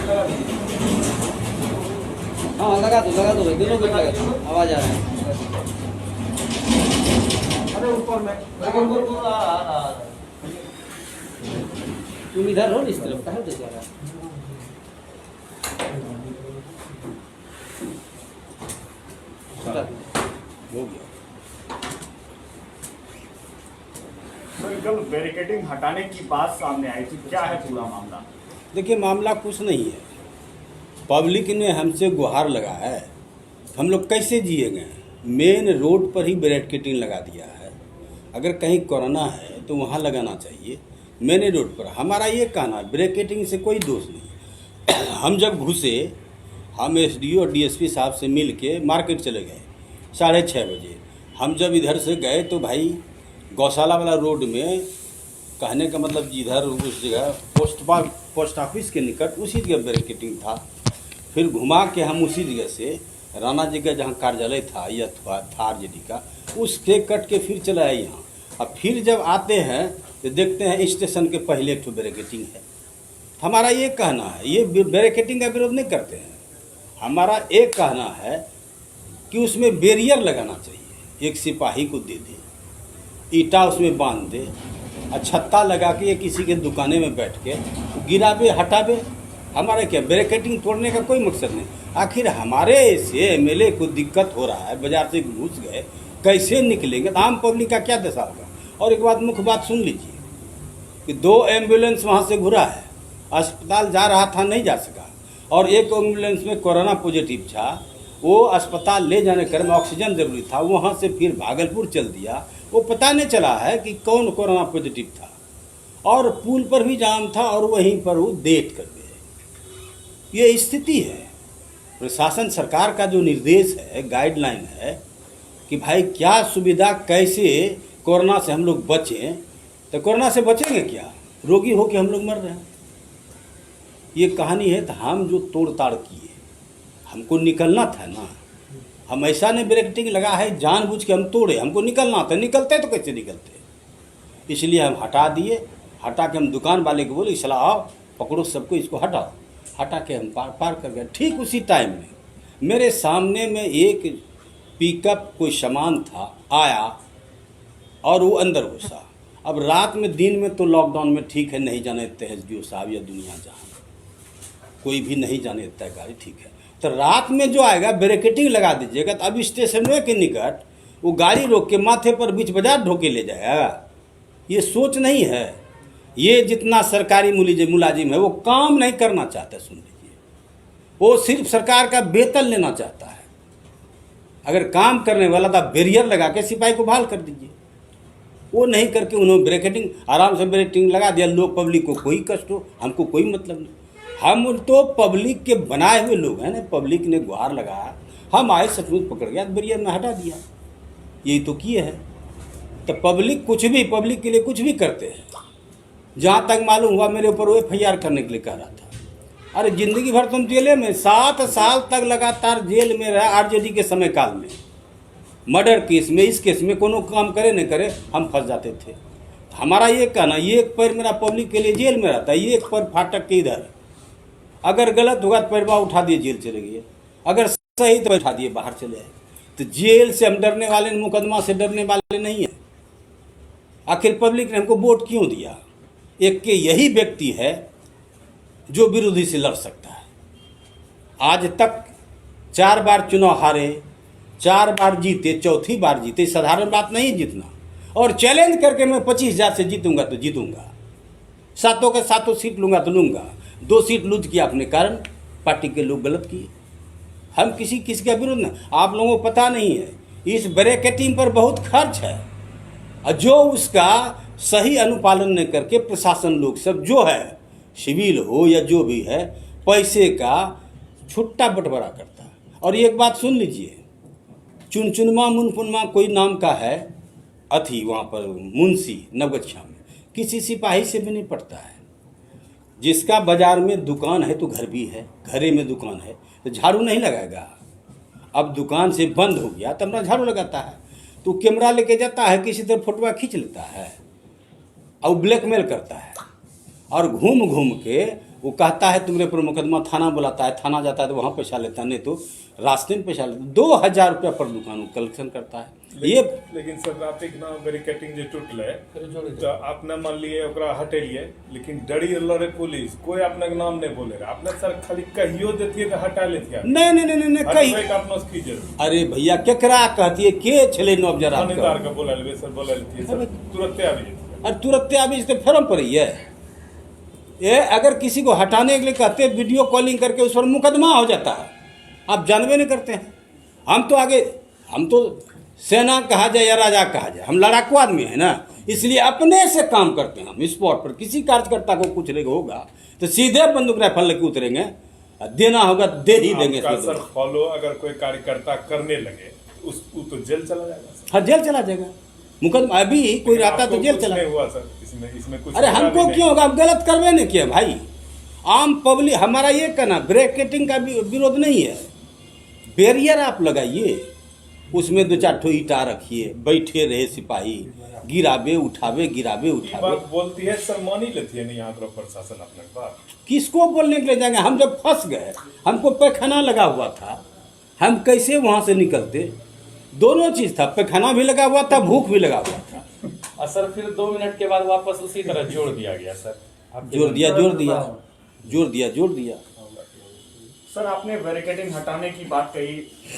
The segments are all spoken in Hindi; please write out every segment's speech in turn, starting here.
हाँ लगा दो भाई, दोनों गेट लगा दो, आवाज आ रहा है। अरे ऊपर में तुम इधर हो इस तरफ, कहाँ से जा रहा है? हो गया। कल बैरिकेडिंग हटाने की बात सामने आई थी, क्या है पूरा मामला? देखिए मामला कुछ नहीं है, पब्लिक ने हमसे गुहार लगा है, हम लोग कैसे जिएंगे? मेन रोड पर ही बैरिकेडिंग लगा दिया है। अगर कहीं कोरोना है तो वहाँ लगाना चाहिए, मेन रोड पर। हमारा ये कहना है बैरिकेडिंग से कोई दोष नहीं। हम जब घुसे, हम एसडीओ और डीएसपी साहब से मिल के मार्केट चले गए 6:30 बजे। हम जब इधर से गए तो भाई गौशाला वाला रोड में, कहने का मतलब जिधर उस जगह पोस्ट ऑफिस के निकट उसी जगह बैरिकेडिंग था। फिर घुमा के हम उसी जगह से राणा जी का जहाँ कार्यालय था या थार जेडी का, उसके कट के फिर चला आए यहाँ। अब फिर जब आते हैं तो देखते हैं स्टेशन के पहले एक बैरिकेडिंग है। हमारा ये कहना है, ये बैरिकेडिंग का विरोध नहीं करते हैं, हमारा एक कहना है कि उसमें बैरियर लगाना चाहिए, एक सिपाही को दे दे, ईटा उसमें बांध दे और छत्ता लगा के किसी के दुकाने में बैठ के गिरावे हटावे। हमारे क्या बैरिकेडिंग तोड़ने का कोई मकसद नहीं। आखिर हमारे से एमएलए को दिक्कत हो रहा है, बाजार से घुस गए, कैसे निकलेंगे? तो आम पब्लिक का क्या दशा होगा? और एक बात, मुख्य बात सुन लीजिए कि 2 एम्बुलेंस वहाँ से घुरा है, अस्पताल जा रहा था नहीं जा सका, और एक एम्बुलेंस में कोरोना पॉजिटिव था, वो अस्पताल ले जाने क्रम में ऑक्सीजन जरूरी था, वहाँ से फिर भागलपुर चल दिया। वो पता नहीं चला है कि कौन कोरोना पॉजिटिव था, और पुल पर भी जाम था और वहीं पर वो डेथ कर गए। ये स्थिति है। प्रशासन सरकार का जो निर्देश है, गाइडलाइन है कि भाई क्या सुविधा, कैसे कोरोना से हम लोग बचें, तो कोरोना से बचेंगे क्या? रोगी होकर हम लोग मर रहे हैं। ये कहानी है। तो हम जो तोड़ ताड़ किए, हमको निकलना था ना। हम ऐसा नहीं बैरिकेडिंग लगा है जानबूझ के हम तोड़े, हमको निकलना था, निकलते तो कैसे निकलते? इसलिए हम हटा दिए। हटा के हम दुकान वाले को बोले चला आओ पकड़ो सबको, इसको हटाओ। हटा के हम पार कर गए। ठीक उसी टाइम में मेरे सामने में एक पिकअप कोई सामान था आया और वो अंदर घुसा। अब रात में, दिन में तो लॉकडाउन में ठीक है, नहीं जाने देते हैं एसडीओ साहब या दुनिया जहाँ कोई भी नहीं जाने देता है गाड़ी, ठीक है। तो रात में जो आएगा बैरिकेडिंग लगा दीजिएगा, तो अब स्टेशन के निकट वो गाड़ी रोक के माथे पर बीच बाजार ढोके ले जाएगा। ये सोच नहीं है। ये जितना सरकारी मुलाजिम है वो काम नहीं करना चाहता। सुन लीजिए, वो सिर्फ सरकार का वेतन लेना चाहता है। अगर काम करने वाला था बैरियर लगा के सिपाही को बहाल कर दीजिए। वो नहीं करके उन्होंने बैरिकेडिंग, आराम से बैरिकेडिंग लगा दिया। लोग, पब्लिक को कोई कष्ट हो, हमको कोई मतलब नहीं। हम तो पब्लिक के बनाए हुए लोग हैं ना। पब्लिक ने गुहार लगाया, हम आए, सचमुच पकड़ गया, बैरियर में हटा दिया। यही तो किए है। तो पब्लिक कुछ भी, पब्लिक के लिए कुछ भी करते हैं। जहाँ तक मालूम हुआ मेरे ऊपर वो FIR करने के लिए कह रहा था। अरे जिंदगी भर तुम जेले में, 7 साल तक लगातार जेल में रहा। RJD के समय काल में मर्डर केस में, इस केस में कोनो काम करे न करे हम फंस जाते थे। हमारा ये कहना, ये एक पैर मेरा पब्लिक के लिए जेल में रहता है, ये एक पैर फाटक के इधर। अगर गलत होगा तो पैरवा उठा दिए जेल चले गए, अगर सही तो बैठा दिए बाहर चले आए। तो जेल से हम डरने वाले, मुकदमा से डरने वाले नहीं है। आखिर पब्लिक ने हमको वोट क्यों दिया? एक के यही व्यक्ति है जो विरोधी से लड़ सकता है। आज तक 4 बार चुनाव हारे, 4 बार जीते, चौथी बार जीते। साधारण बात नहीं जीतना। और चैलेंज करके मैं 25,000 से जीतूंगा तो जीतूंगा, 7 के 7 सीट लूंगा तो लूंगा। 2 सीट लूज किया अपने कारण, पार्टी के लोग गलत किए। हम किसी का विरोध नहीं। आप लोगों को पता नहीं है, इस बैरिकेडिंग पर बहुत खर्च है, और जो उसका सही अनुपालन नहीं करके प्रशासन लोग सब जो है, सिविल हो या जो भी है, पैसे का छुट्टा बंटवारा करता है। और एक बात सुन लीजिए, चुनचुनमा मुनपुनमा कोई नाम का है अथी, वहाँ पर मुंशी नवगछिया में, किसी सिपाही से भी नहीं पड़ता है। जिसका बाजार में दुकान है तो घर भी है, घरे में दुकान है तो झाड़ू नहीं लगाएगा। अब दुकान से बंद हो गया तब ना झाड़ू लगाता है। तो कैमरा लेके जाता है, किसी तरह फोटो खींच लेता है और ब्लैकमेल करता है, और घूम घूम के वो कहता है तुम्हारे पर मुकदमा, थाना बुलाता है, थाना जाता है तो वहाँ पैसा लेता है, नहीं तो रास्ते में पैसा लेता है। 2000 रुपया पर दुकान कलेक्शन करता है। ये लेकिन सर ट्रैफिक ना बैरिकेटिंग जो टूटले तो आपने मान लिए ओकरा हटेलिए, लेकिन डरी लड़े पुलिस कोई अपने नाम नहीं बोलेगा। आपने सर खाली कहियो देती तो हटा लेती। नहीं कही अपना की जरूर। अरे भैया केकरा कहती है के छले नब जरा थानेदार का बोला लेबे सर, बोला लेती है सर, तुरंत आ जाती। और तुरंत अभी इस फॉर्म पर ही है। ये अगर किसी को हटाने के लिए कहते वीडियो कॉलिंग करके उस पर मुकदमा हो जाता है। आप जानबे नहीं करते हैं। हम तो आगे, हम तो सेना कहा जाए या राजा कहा जाए, हम लड़ाकू आदमी है ना, इसलिए अपने से काम करते हैं। हम स्पॉट पर किसी कार्यकर्ता को कुछ होगा तो सीधे बंदूक राइफल लेके उतरेंगे, देना होगा दे ही देंगे। सर फॉलो अगर कोई कार्यकर्ता करने लगे वो तो जेल चला जाएगा। हाँ जेल चला जाएगा, मुकदमा अभी कोई रहता तो जेल चला हुआ सर। इसमें कुछ अरे हमको क्यों होगा, अब गलत करवे नहीं किया भाई। आम पब्लिक, हमारा ये कहना ब्रेकेटिंग का विरोध नहीं है। बैरियर आप लगाइए, उसमें 2-4 ठो ईटा रखिए, बैठे रहे सिपाही, गिराबे उठावे गिराबे उठावे। बात बोलती है सर, मानी लेती है नहीं यहाँ पर प्रशासन अपने बात। किसको बोलने के लिए जाएंगे? हम जब फंस गए, हमको पैखाना लगा हुआ था, हम कैसे वहाँ से निकलते? दोनों चीज था, पैखाना भी लगा हुआ था, भूख भी लगा हुआ था। और सर फिर 2 मिनट के बाद वापस उसी तरह जोड़ दिया गया सर। जोड़ दिया। सर आपने बैरिकेडिंग हटाने की बात कही,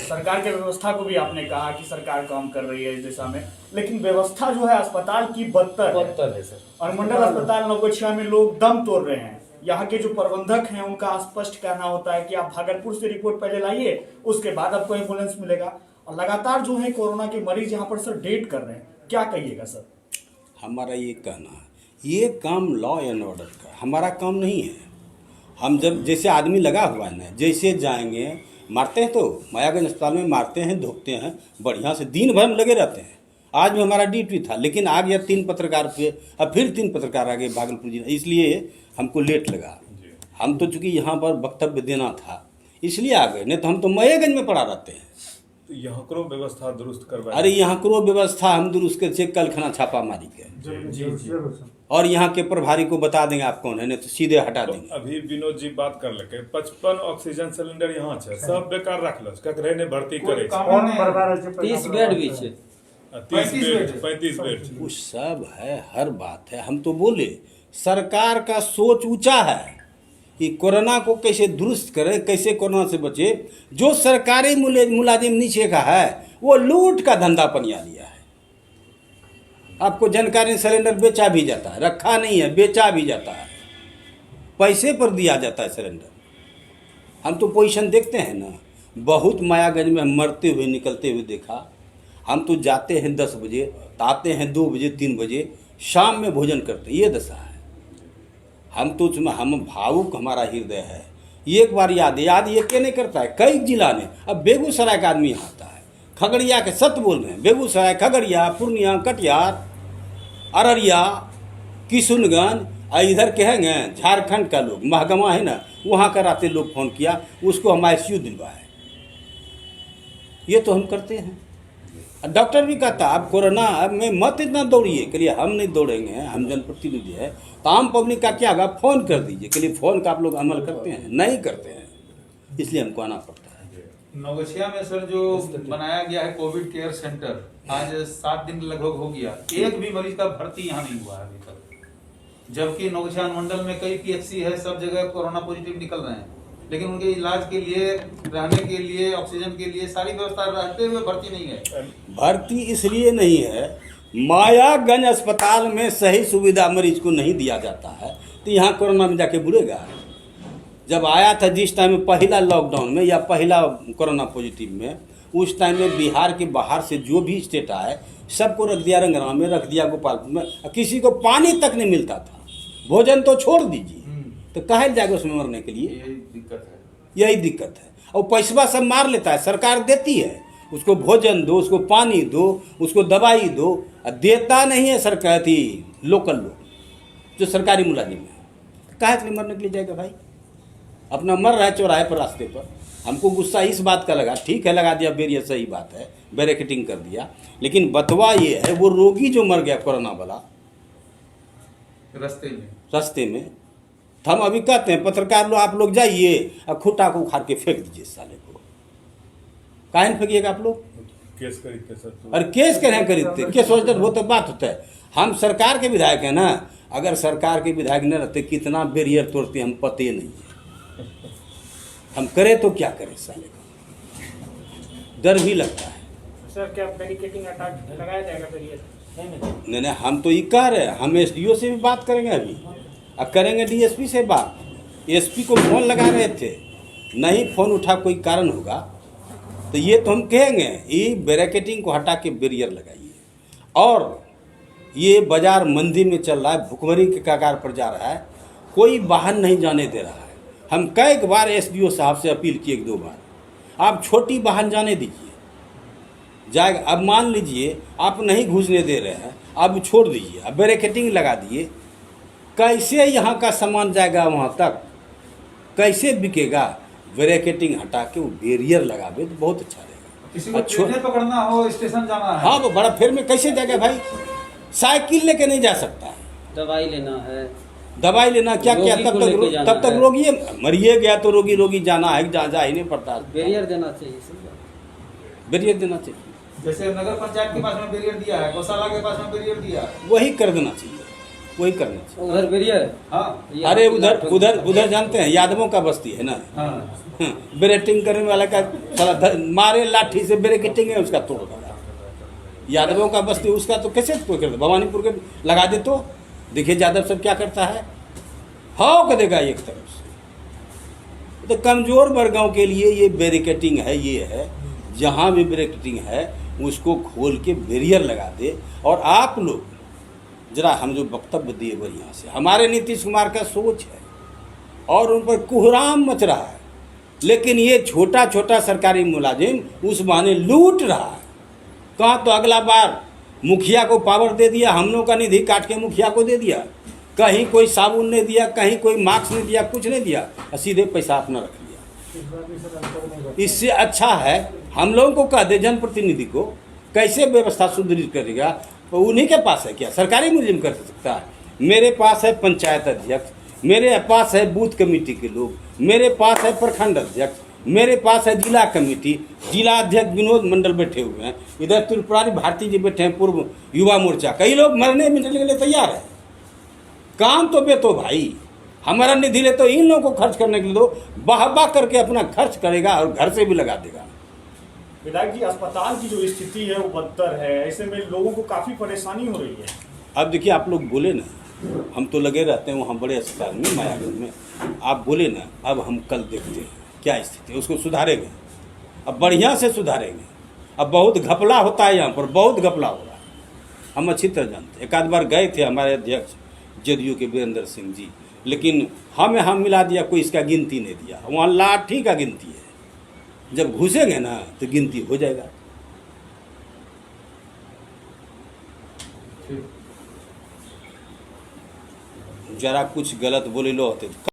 सरकार के व्यवस्था को भी आपने कहा कि सरकार काम कर रही है इस दिशा में, लेकिन व्यवस्था जो है अस्पताल की बदतर है सर। और मंडल अस्पताल नवगछिया में लोग दम तोड़ रहे हैं। यहाँ के जो प्रबंधक हैं उनका स्पष्ट कहना होता है कि आप भागलपुर से रिपोर्ट पहले लाइए, उसके बाद आपको एम्बुलेंस मिलेगा। और लगातार जो है कोरोना के मरीज यहाँ पर सर डेट कर रहे हैं, क्या कहिएगा सर? हमारा ये कहना है, ये काम लॉ एंड ऑर्डर का हमारा काम नहीं है। हम जब जैसे आदमी लगा हुआ है ना, जैसे जाएंगे मारते हैं तो मायागंज अस्पताल में मारते हैं, धोखते हैं बढ़िया से, दिन भर में लगे रहते हैं। आज भी हमारा ड्यूटी था, लेकिन आ गया 3 पत्रकार पे, अब फिर 3 पत्रकार आ गए भागलपुर जिला, इसलिए हमको लेट लगा। हम तो चूँकि यहाँ पर वक्तव्य देना था इसलिए आ गए, नहीं तो हम तो मायागंज में पड़ा रहते हैं। तो यहाँ करो व्यवस्था दुरुस्त करवा। अरे यहाँ करो व्यवस्था हम दुरुस्त कर कल खाना छापा मारी के और यहाँ के प्रभारी को बता देंगे आप कौन है, नहीं तो सीधे हटा देंगे। अभी विनोद जी बात कर लगे 55 ऑक्सीजन सिलेंडर यहाँ है, सब बेकार रख लो, ककरे ने भर्ती करे 30 बेड भी है, 35 बेड वो सब है, हर बात है। हम तो बोले सरकार का सोच ऊंचा है कि कोरोना को कैसे दुरुस्त करे, कैसे कोरोना से बचे। जो सरकारी मुलाजिम नीचे का है वो लूट का धंधा पनिया लिया है। आपको जानकारी, सिलेंडर बेचा भी जाता है, रखा नहीं है, बेचा भी जाता है, पैसे पर दिया जाता है सिलेंडर। हम तो पोजीशन देखते हैं ना, बहुत मायागंज में मरते हुए निकलते हुए देखा। हम तो जाते हैं 10 बजे, आते हैं 2 बजे 3 बजे, शाम में भोजन करते, ये दशा है। हम तो हम भावुक, हमारा हृदय है। एक बार याद ये क्या नहीं करता है, कई जिला ने, अब बेगूसराय का आदमी आता है, खगड़िया के सत्य बोल रहे हैं, बेगूसराय, खगड़िया, पूर्णिया, कटिहार, अररिया, किशुनगंज, इधर के हैं झारखंड का लोग, महगमा है ना, वहाँ का रात लोग फोन किया, उसको हम ICU दिलवाए। ये तो हम करते हैं। डॉक्टर भी कहता आप कोरोना में मत इतना दौड़िए, के लिए हम नहीं दौड़ेंगे, हम जनप्रतिनिधि है, तो आम पब्लिक का क्या होगा, फ़ोन कर दीजिए। के लिए फ़ोन का आप लोग अमल करते हैं? नहीं करते हैं, इसलिए हमको आना पड़ता है। नवगछिया में सर जो बनाया गया है कोविड केयर सेंटर, आज 7 दिन लगभग हो गया, एक भी मरीज का भर्ती यहाँ नहीं हुआ है अभी तक। जबकि नवगछिया अनुमंडल में कई PHC है, सब जगह कोरोना पॉजिटिव निकल रहे हैं, लेकिन उनके इलाज के लिए, रहने के लिए, ऑक्सीजन के लिए सारी व्यवस्था रहते हुए भर्ती नहीं है। भर्ती इसलिए नहीं है, मायागंज अस्पताल में सही सुविधा मरीज को नहीं दिया जाता है, तो यहाँ कोरोना में जाके बुड़ेगा। जब आया था जिस टाइम में पहला लॉकडाउन में या पहला कोरोना पॉजिटिव में, उस टाइम में बिहार के बाहर से जो भी स्टेट आए सबको रख दिया रंगरा में, रख दिया गोपालपुर में, किसी को पानी तक नहीं मिलता था, भोजन तो छोड़ दीजिए, तो कहे जाएगा उसमें मरने के लिए? यही दिक्कत है। और पैसा सब मार लेता है, सरकार देती है, उसको भोजन दो, उसको पानी दो, उसको दवाई दो, देता नहीं है सरकार, थी लोकल लोग जो सरकारी मुलाजिम है, काहे के लिए मरने के लिए जाएगा भाई? अपना मर रहा है चौराहे पर, रास्ते पर। हमको गुस्सा इस बात का लगा, ठीक है लगा दिया बैरियर, सही बात है, बैरिकेटिंग कर दिया, लेकिन बतवा ये है वो रोगी जो मर गया कोरोना वाला रास्ते में, तो हम अभी कहते हैं पत्रकार लोग, आप लोग जाइए और खूटा को उखाड़ के फेंक दीजिए साले को। काहे न फेंकिएगा आप लोग? केस करी के सर तो और केस करें खरीदते केस वजह वो तो बात होता है। हम सरकार के विधायक हैं ना, अगर सरकार के विधायक न रहते कितना बैरियर तोड़ते हम पते नहीं है। हम करें तो क्या करें साले को, डर भी लगता है। सर क्या बैरिकेटिंग अटैक लगाया जाएगा बैरियर? नहीं नहीं, हम तो ये कह रहे हैं, हम एसडीओ से भी बात करेंगे अभी और करेंगे डीएसपी से बात। एसपी को फोन लगा रहे थे, नहीं फोन उठा, कोई कारण होगा तो ये तो हम कहेंगे ये बैरिकेटिंग को हटा के बैरियर लगाइए। और ये बाजार मंदी में चल रहा है, भुखमरी के कगार पर जा रहा है, कोई वाहन नहीं जाने दे रहा है। हम कई बार एसडीओ साहब से अपील किए, 1-2 बार, आप छोटी वाहन जाने दीजिए जाएगा। अब मान लीजिए आप नहीं घुसने दे रहे हैं, अब छोड़ दीजिए, अब बैरिकेटिंग लगा दिए, कैसे यहाँ का सामान जाएगा वहाँ तक, कैसे बिकेगा? बैरिकेटिंग हटा के वो बैरियर लगावे तो बहुत अच्छा रहेगा। किसी को ट्रेन पकड़ना हो, स्टेशन जाना है, हाँ वो बड़ा फेर में कैसे जाएगा भाई? साइकिल लेके नहीं जा सकता है, दवाई लेना है, दवाई लेना क्या क्या, रोगी तब को लेके जाना तक है। रोगी मरिए गया तो रोगी जाना है, जहाँ जा ही नहीं पड़ता। बैरियर देना चाहिए सर। बैरियर देना चाहिए, जैसे नगर पंचायत के पास में बैरियर दिया है, गौशाला के पास में बैरियर दिया है। वही कर देना चाहिए, वही करना चाहिए। उधर बैरियर है। हाँ ये अरे आपकी उधर लाठी उधर उधर जानते हैं यादवों का बस्ती है ना, हाँ बैरिकेटिंग करने वाला का साला मारे लाठी से बैरिकेटिंग है उसका तोड़ देगा। यादवों का बस्ती उसका तो कैसे कोई करता? भवानीपुर के लगा दे तो देखिए यादव सब क्या करता है, हाँ देगा एक तरफ से। तो कमजोर वर्गों के लिए ये बैरिकेटिंग है, ये है जहाँ भी बैरिकेटिंग है उसको खोल के बैरियर लगा दे। और आप लोग जरा हम जो वक्तव्य दिए बढ़िया से, हमारे नीतीश कुमार का सोच है और उन पर कोहराम मच रहा है, लेकिन ये छोटा छोटा सरकारी मुलाजिम उस बहाने लूट रहा है। कहाँ तो अगला बार मुखिया को पावर दे दिया, हम लोग का निधि काट के मुखिया को दे दिया, कहीं कोई साबुन नहीं दिया, कहीं कोई मास्क नहीं दिया, कुछ नहीं दिया, सीधे पैसा अपना रख लिया। इससे अच्छा है हम लोगों को कह दे जनप्रतिनिधि को कैसे व्यवस्था सुदृढ़ करेगा, तो उन्हीं के पास है क्या? सरकारी मुलाजिम कर सकता है? मेरे पास है पंचायत अध्यक्ष, मेरे पास है बूथ कमेटी के लोग, मेरे पास है प्रखंड अध्यक्ष, मेरे पास है जिला कमेटी, जिला अध्यक्ष विनोद मंडल बैठे हुए हैं, इधर त्रिपुरारी भारती जी बैठे हैं, पूर्व युवा मोर्चा, कई लोग मरने मिटने के लिए तैयार है। काम तो बेतो भाई, हमारा निधि ले तो इन लोगों को खर्च करने के लिए दो, बाह करके अपना खर्च करेगा और घर से भी लगा देगा। विधायक जी, अस्पताल की जो स्थिति है वो बदतर है, ऐसे में लोगों को काफी परेशानी हो रही है। अब देखिए आप लोग बोले ना, हम तो लगे रहते हैं वहाँ बड़े अस्पताल में मायागंज में, आप बोले ना, अब हम कल देखते हैं क्या स्थिति है, उसको सुधारेंगे, अब बढ़िया से सुधारेंगे। अब बहुत घपला होता है यहाँ पर, बहुत घपला हो रहा है, हम अच्छी तरह जानते हैं। एक आध बार गए थे हमारे अध्यक्ष जदयू के वीरेंद्र सिंह जी, लेकिन हमें हम मिला दिया, कोई इसका गिनती नहीं दिया। वहाँ लाठी का गिनती है, जब घुसेंगे ना तो गिनती हो जाएगा। जरा कुछ गलत बोले लो होते